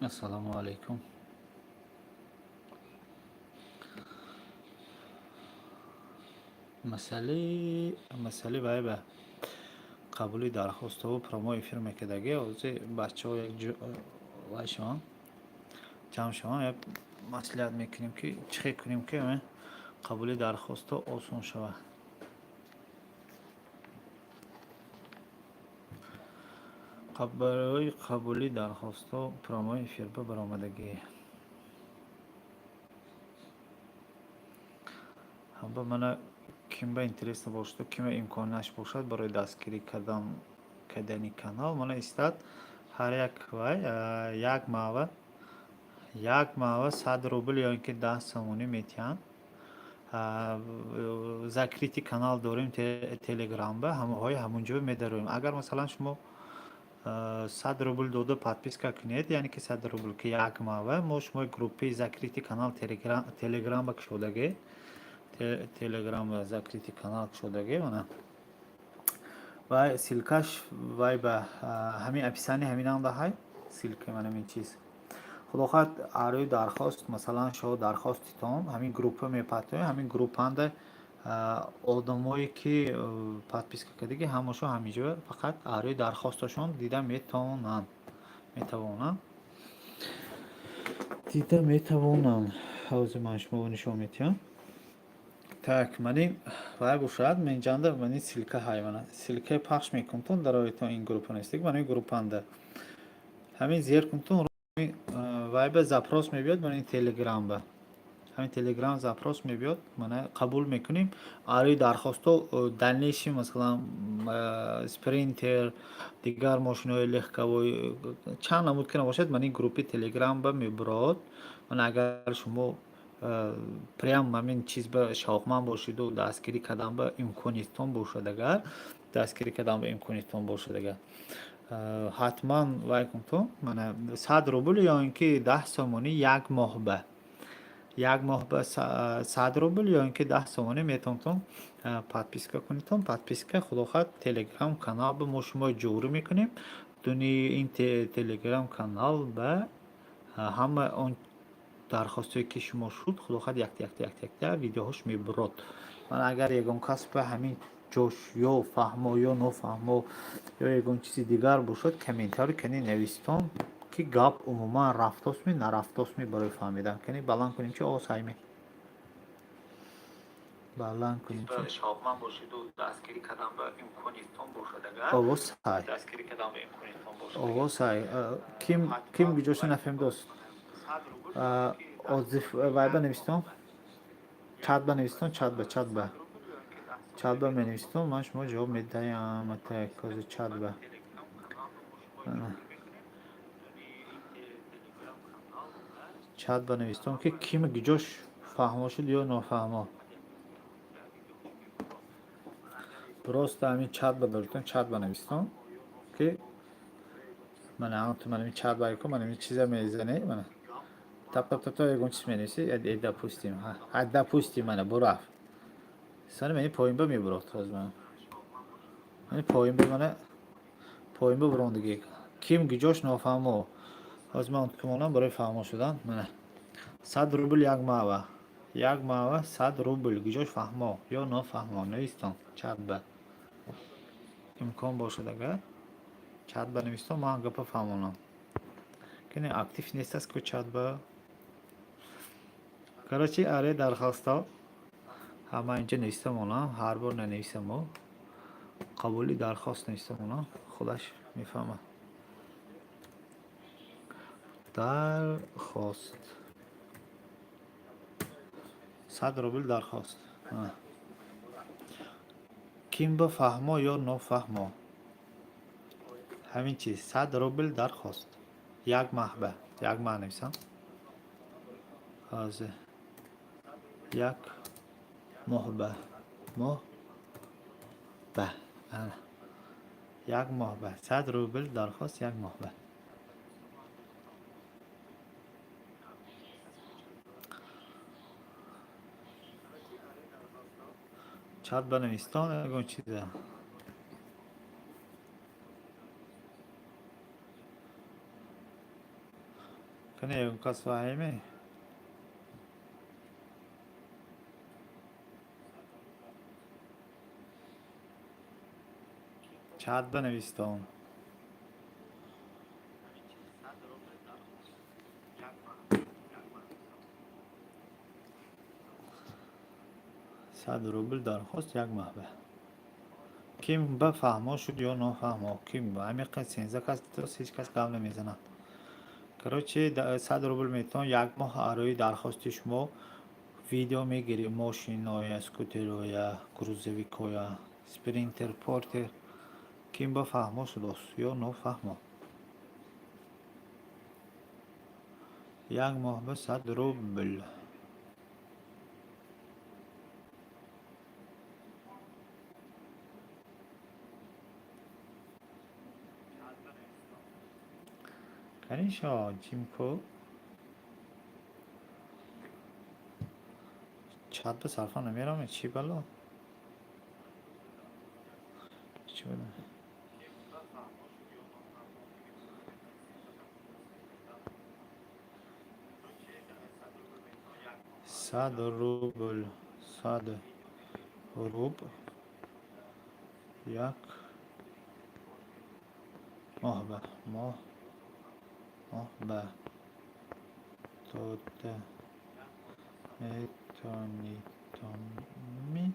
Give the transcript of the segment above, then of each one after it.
Assalomu alaykum. масъалаи вай ба қабули дархостҳо промои эфир мекардаги ҳозир бачаҳо вай шаванд ҷамъ шаванд як маслиҳат мекунем ки чӣ хел кунем ки қабули дархостҳо осон шавад. барои қабули дархостҳо промои эфир ба баромадагӣ ҳамба мана кимба интересно бошад кима имконаш бошад барои дастгирӣ кардани канал мана истад ҳар як вай як маъва 100 рубл ё ин ки 10 сомонӣ метиҳанд. закрити канал дорем телеграмба ҳамаҳои ҳамунҷо медароем. агар масалан шумо 100 рубл дода подписка кунед яъне ки 100 рубл ки як маъва мо шумо группаи закрити канал телеграмба кушодаге телеграм закрити канал кушодаге мана вай силкаш вай ба ҳамин описани ҳаминам даҳай силка мана ҳамин чиз худохоҳад арӯи дархост масалан шумо дархоститон ҳамин группа мепатоем ҳамин группанда одамое ки подписка кардаги ҳамашон ҳаминҷо фақат арӯи дархосташон дида метавонанд ҳозир ман шумо нишон метиҳам. так мани вай бошад менҷанда мани силка ҳай мана силка пахш мекунтон дароитон ин группа нестик мани группанда ҳамин зер кунтон вай ба запрос мебиёд мана ин телеграмба ҳамин телеграм запрос мебиёд мана қабул мекунем арӯи дархостҳо дальнейши масалан спринтер дигар мошинои легковой чанд намуд ки набошад мана ин группи телеграмба мебурод мана агар шумо прям ҳамин чиз ба шавқманд бошиду дастгирӣ кардан ба имконитон бошад агар ҳатман вай кунтон мана 100 рубл ё ин ки 10 сомонӣ як моҳ ба 100 рубл ё ин ки 10 сомонӣ метавонтон подписка кунитон подписка худохоҳад телеграм канал ба мо шумо ҷорӣ мекунем дуни ин телеграм канал ба ҳама он дархостое ки шумо шуд худохоҳад якта видеоҳош мебурод мана агар ягон кас ба ҳамин ҷош ё фаҳмо ё нофаҳмо ё ягон чизи дигар бошад комментарӣ кани навистон ки гап умуман рафтосми нарафтосми барои фаҳмидан кани баланд кунем чи осайме баланд кунем чи шавқманд бошиду дастгирӣ кардан ба имконитон бошад агар овоз ҳай ким гуҷоша нафаҳмидост отзиф вайба навистон чатба навистон чатба менавистон ман шумо ҷавоб медаҳам так ҳозир чатба чатба навистон ки ким гуҷош фаҳмо шуд ё нофаҳмо просто ҳамин чатба доритон чатба навистон ки мана мана чатба ко мана чиза мезане мана тап ягон чиз менависи допустим мана бурафт сани мани поинба мебурод ҳозир мани поинба бурондагӣ ким гуҷош нофаҳмо ҳозир ман онтукмонам барои фаҳмо шудан мана 100 рубл як маъва 100 рубл гуҷош фаҳмо ё нофаҳмо навистон чатба имкон бошад агар чатба навистон ман гапа фаҳмонам кини актив нестаст ку чатба короче аре дархостҳо ҳама инҷа нависта монам ҳар бор нанависамо қабули дархост нависта монам худаш мефаҳмад дархост 100 рубл дархост ким ба фаҳмо ё нофаҳмо ҳамин чиз 100 рубл дархост як маҳба як маъ нависам ҳозир як моҳба як моҳба 100 рубл дархост як моҳба чат банавистон ягон чиза کنه اون کس فهمی چت بنویسته اون 100 روبل درخواست یک ماه به کیم بفهمه شد یا نفهمه کیم به همین قد 13 کس درست هیچ کس قبل نمیزنه کرچه 100 روبل میتون یک ماه آروی درخواستی شما ویدیو میگیری ماشین یا اسکوتر یا کروزویک یا سپرینتر پورتر کیم بفهمه شد است یا نفهمه یک ماه به 100 روبل کنیشا جیم کو چت به صرفا نمیرم چی بلا چی بلا 100 روبل 100 روب یک ماه به ماه به تو میتونی تو می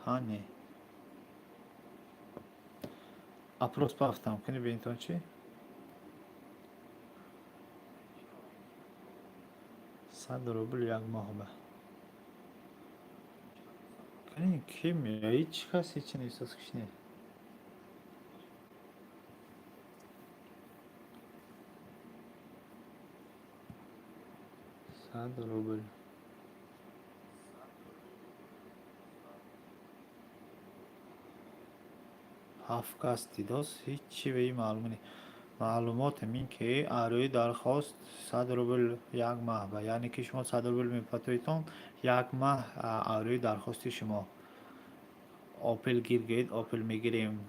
هانی اپروس بافتم کنی به این چی 100 روبل یک ماه به کنی کیم یا هیچ کسی چی نیست از کشنی 100 روبل هفت کس دیداست هیچی به این معلوم نیست معلومات این که آروی درخواست 100 روبل یک ماه به یعنی که شما 100 روبل میپتویتون یک ماه آروی درخواستی شما اپل گیر گید اپل میگیریم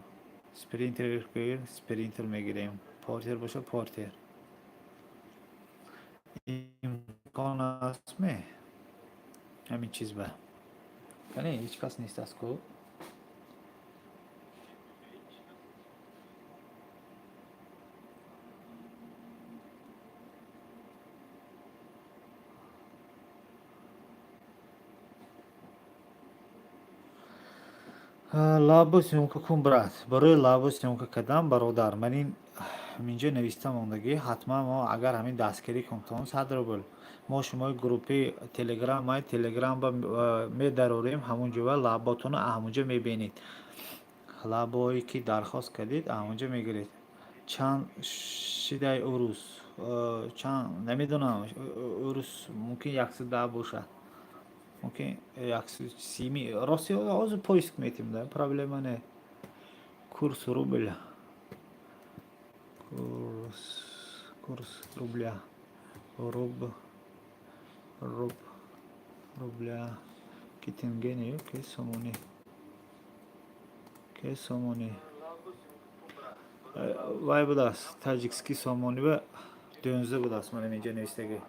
سپرینتر گیر سپرینتر میگیریم پورتر باشه پورتر امکان است می همین چیز به یعنی هیچ کس نیست از کو лабо сёмка кун брат барои лабо сёмка кардан бародар ман ин инҷо нависта мондагӣ ҳатман мо агар ҳамин дастгирӣ кунтон 100 рубл мо шумои группи телеграм май телеграм ба медарорем ҳамунҷоа лаботонро ҳамунҷо мебинед лабое ки дархост кардед ҳамунҷо мегиред чанд шидаи урус чанд намедонам урус мумкин 110 бошад мумкин 130 рости ҳозир поиск метем да проблема не курс рубля курс рубля руб рубля ки тенгене ё ки сомонӣ вай будааст таҷикский сомонӣ ва 12 будааст манам инҷо навистагӣ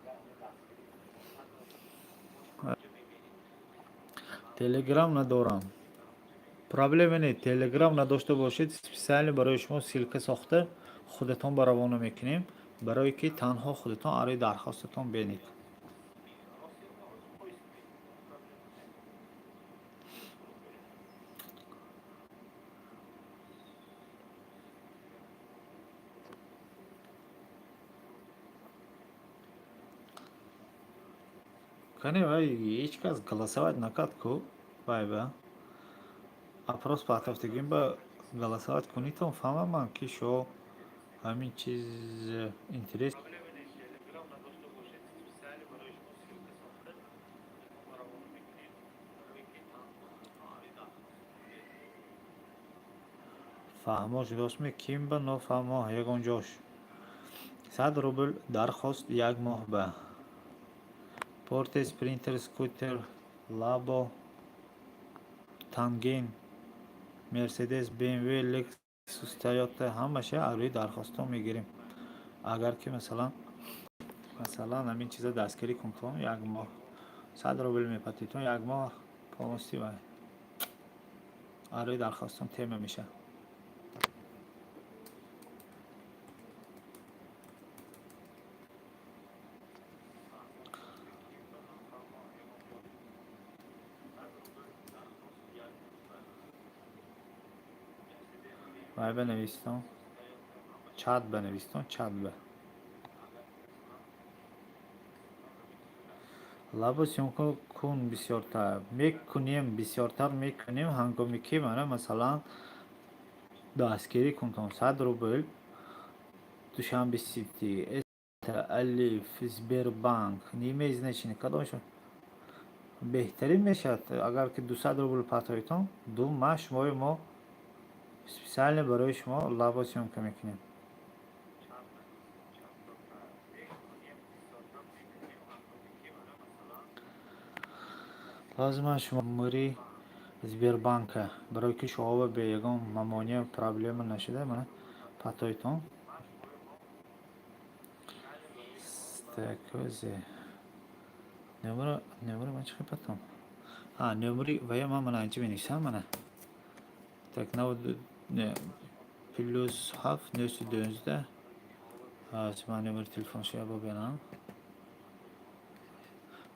телеграм надорам проблема не телеграм надошта бошед специально барои шумо силка сохта худатон ба равона мекунем барое ки танҳо худатон арои дархостатон бинед кане вай ҳеҷ кас голосовать накард ку вай ба апрос патафтагим ба голосовать кунитон фаҳмаман ки шо ҳамин чиз интерес фаҳмо шудосме ким ба нофаҳмо ягонҷош 100 рубл дархост як моҳ ба порте спринтер скутер лабо танген мерседес бмв лексус тойота ҳамаша арои дархостон мегирем агар ки масалан масалан ҳамин чиза дастгирӣ кун то 1 моҳ 100 рубл мепати то 1 моҳ полностью арӯи дархостон тема меша. вай бенавистон чат бенавистон чат бе лабо сёмка кун бисёртар мекунем бисёртар мекунем ҳангоми ки мана масалан дастгирӣ кунтон 100 рубл душанбе сити алиф сбербанк нимеи значение кадомашон беҳтарин мешавад агар ки 200 рубл партоитон ду ма шумои мо специально барои шумо лабо сёмка мекунем. лозима шумо номери сбербанка барои ки шумо бе ягон мамония проблема нашуда мана партоитон стакозе номери ман чӣ патом номери вая ман анҷи менависам мана так плюс 7 912 ман номери телефоншо ябо бенам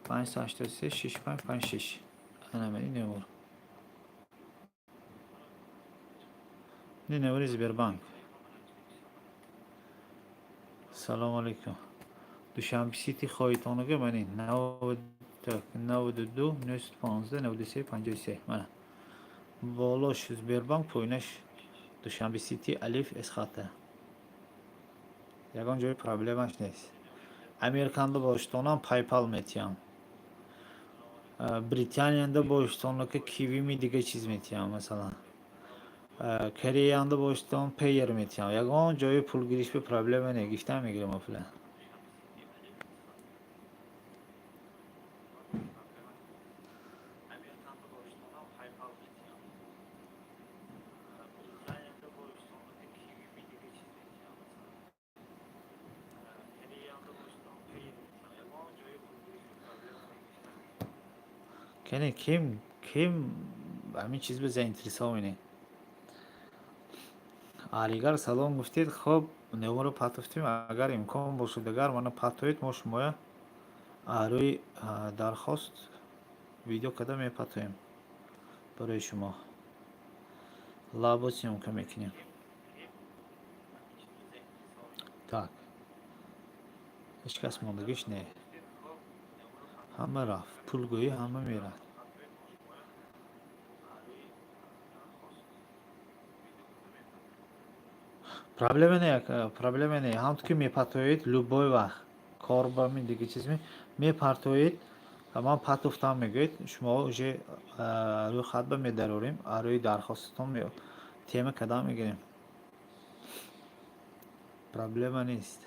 583 6556 анамани номер номери сбербанк. салому алейкум душанбе сити хоҳитонага манин 92 915 93 53 мана болош сбербанк поинаш душанбе сити алиф эсхата ягон ҷои проблемаш нест. американда боштонам пайпал метиҳам британияда боштонка кивими дига чиз метиҳам масалан кореяда боштон пейер метиҳам ягон ҷои пулгиришби проблема не гифтам мегирам опла кане ким ҳамин чиз ба заинтересоване алигар салом гуфтед хуб номеро патофтем агар имкон бошад агар мана патоед мо шумоя арӯи дархост видео када мепатоем барои шумо лабо сёмка мекунем. так ҳеҷ кас мондагиш не ҳама рафт пулгӯӣ ҳама мерафт проблема не ҳамто ки мепатоед любой вақт кор ба мин дига чиз мепартоед ман патофтам мегӯед шумо уже рӯи хатба медарорем арӯи дархостатон тема кадам мегирем проблема нест.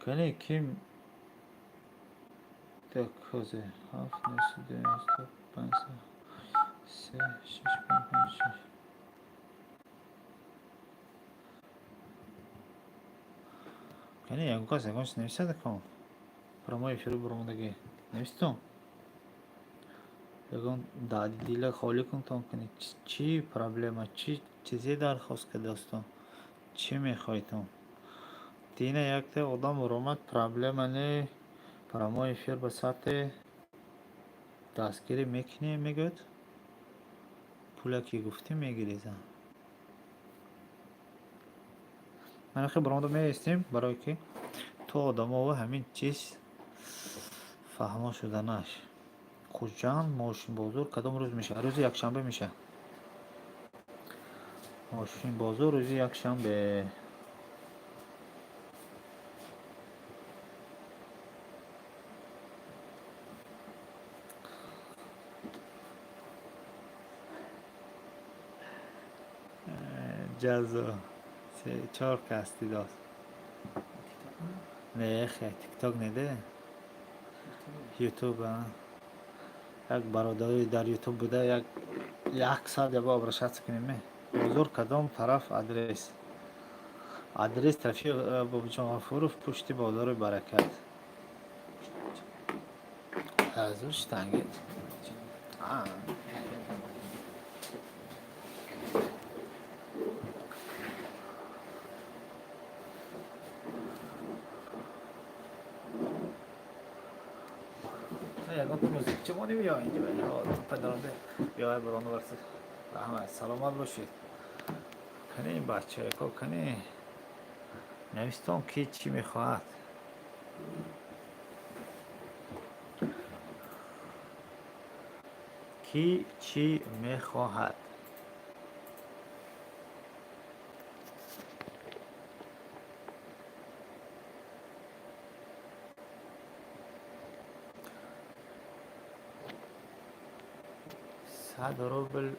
кане ким так ҳозир 7 кане ягон кас ягон чиз нависад кон прямой эфири буромадаги навистон ягон дарди дила холӣ кунтон кане чӣ проблема чӣ чизе дархост кардастон чӣ мехоҳитон дина якта одам буромад проблема не прямой эфир ба сатҳи дастгирӣ мекунем мегӯяд пула ки гуфтем мегирезам манахе буромада меистем барое ки то одамово ҳамин чиз фаҳмо шуданаш куҷанд мошинбозор кадом рӯз мешавад рӯзи якшанбе мешавад мошинбозор рӯзи якшанбе جزا سه چهار کستی داشت. نه خیلی تیک تاک نده. یوتیوب یک برادری در یوتیوب بوده یک سال یا با ابرشت کنیم بزرگ کدام طرف آدرس طرفی بابا جان غفورов پشتی بازار برکت ازش تنگه یکم تو موزیک چه مانی بیا اینجا پدرانده بیا برانو برسید رحمت سلامت باشید کنه این بچه که کنه نویستم کی چی میخواهد کی چی میخواهد صد روبل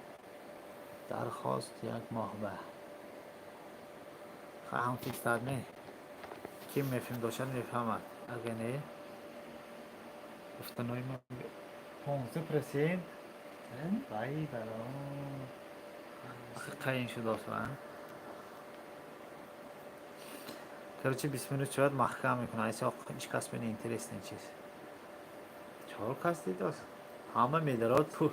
درخواست یک ماه به خواهم فیکس داد نه کی میفهم داشتن میفهمد اگه نه گفتنهای من 15% بایی برام قایم شد اصلا короче 20 минут شاید محکم میکنه ایسا هیچ کس بین اینترست این چیز چهار کس دید است همه میدارد پول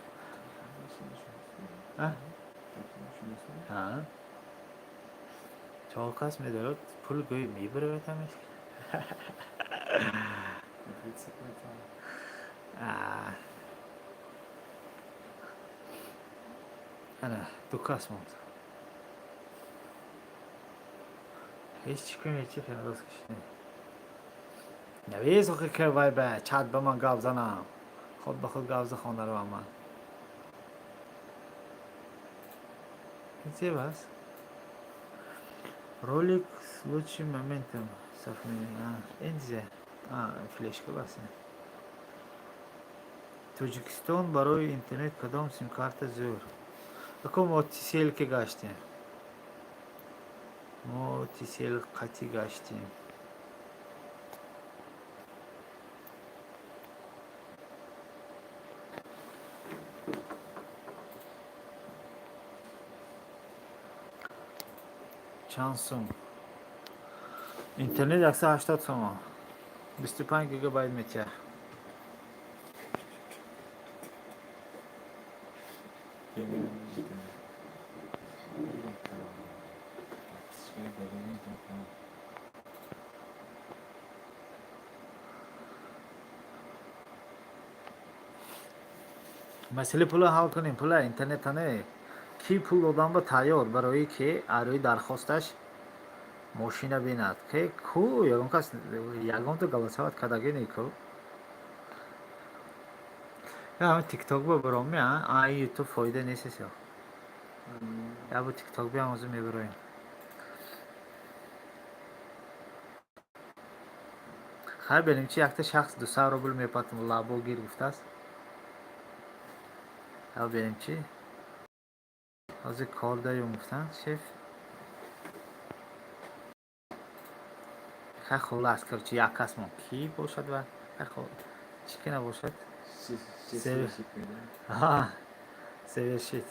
چهار کس میدارد پول گوی میبره بتمش انا دو کس موند هیچ کنی چی فیلم کشنی نویز آخه که وای به چند به من گاب زنم خود به خود گاب زخانه رو من این چی بس؟ رولик лучший моментом сохранения این چیزه فلشکه بس توجیکستان برای اینترنت کدام سیم کارت زور اکو ما تیسیل که گشتیم ما تیسیل قطی گشتیم چند سوم اینترنت 180 تومان 25 گیگابایت میتر مسئله پول حل کنیم پول اینترنت نه کی پول دادن به تیار برای که برای درخواستش ماشین بیند که کو یگان کس یگان تو گلاسات کداگی نیکو یا همه تیک تاک با برام میان آی یوتیوب فایده نیست یا با تیک تاک بیام از میبرایم خیلی بینیم چی یک شخص 200 روبل میپاتم لابو گیر گفته است یا بینیم چی از کار داریم گفتن شف خیلی خلاص کرد چی یک کس من کی باشد و خیلی چی که نباشد سویر شید